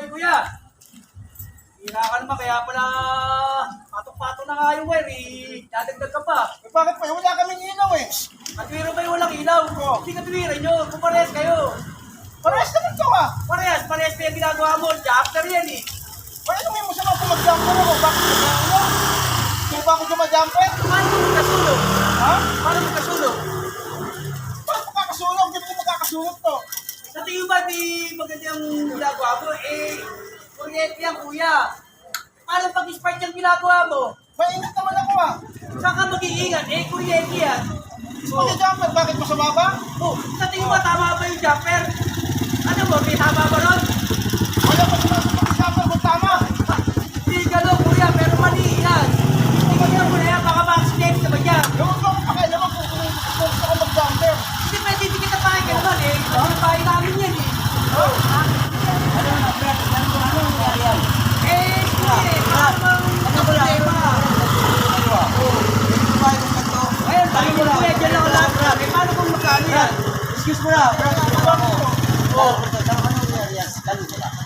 kuya. Hira ka naman, kaya pala patok-patok na nga yung wire, dadagdag ka pa. Eh, bakit pa? Wala kaming ilaw eh. Katwiro kayo walang ilaw. Hindi katwiran nyo, kung parehas kayo. Parehas naman to ah. Parehas pa yung ginagawa mo. Jumper yan eh. Parehas naman yung masama kung mag-jumper ako. Bakit mag-jumper? Hindi ba ako jumper? Paano mo magkasulog? Ha? Paano magkasulog? Bakit makakasulog? Hindi mo makakasulog to. Sa tingin ba di maganda yung ginagawa mo? Kuryente yan kuya. Paano pag-spark yung ginagawa mo? Maingat naman ako ah. Saan ka mag-iingat? Kuryente yan. Mag-jumper, bakit masama ba? Sa tingin ba tama ba yung jumper? Ano mo, may haba ba ron? Wala pa naman sa mag-jumper kung tama. Hindi gano'n kuya, pero mali yan. Tingnan mo na yan, baka ma-accident ka ba yan? Gawin ko ako pakialaman kung gusto ko mag-jumper. Hindi pwede hindi kita pahay ka naman Ang pahay namin yan Ano problema? Ayun, balik mo kuya, dyan lang ang lahat. Paano kung magkano yan? Excuse mo na, Brad.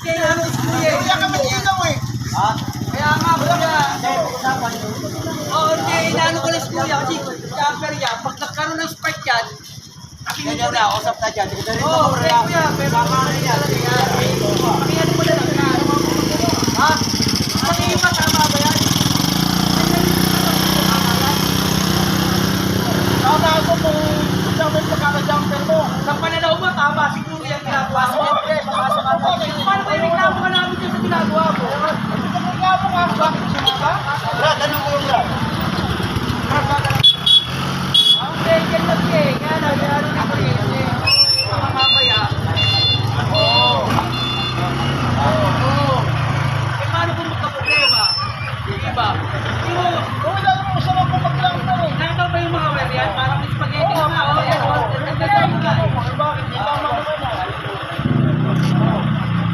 Kaya ano is kuya? Wala kaming ilaw eh. Ha? Kaya nga kuya. Usapan yun. Oo, hindi, inaano ko lang si kuya kasi jumper yan. Pag nagkaroon ng spark yan, Ganyan na, usap na dyan. Sige, dali Oo, mo, okay kuya, pero pakiyan mo na lang na. Ha? Pakiyan ba, tama ba yan? Tama ako kung jumper pagkaka-jumper mo. Sa pananaw mo, tama, siguro yung ginagawa mo. Paano kayo reklamo ka namin dyan sa ginagawa mo? Nagreklamo ka, bakit masama ba? Brad, anong ko yung Brad? Ang bacon lang eh, kaya ano na kuryente. Mamamaya. Oo. Paano kung magka-problema? Diba? Wala naman masama kung mag-jumper eh. Nakita ba yung mga wire yan? Parang may spaghetti na nga. Nagdagdag mo nga. Bakit? Di tama naman ah.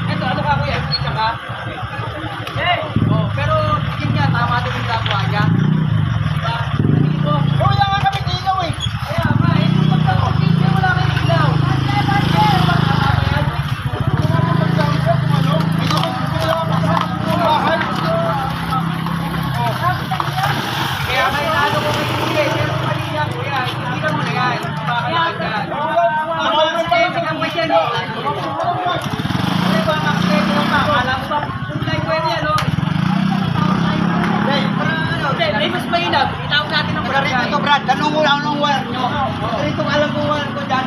Ito, ano ka kuya? Isa ka? Pero yun nga, tama din yung ginagawa niya. Diba? Sabihin mo, Wala nga kaming ilaw eh. kaya nga, kung magka-compete wala kayong ilaw. Kaya kayo na ano ko kayo kuya, pero mali yan kuya, hindi ka muna yan, baka nakagad. Ang accidente ka pa dyan, no? Ano ba ang accidente ka pa? Akala mo ba, kung kayo pwede yan, no? Hindi, may mas mainag, itawag natin ang Taga rito to, Brad. Tanong ko lang anong wire nyo. Taga rito, alam ko wire ko dyan.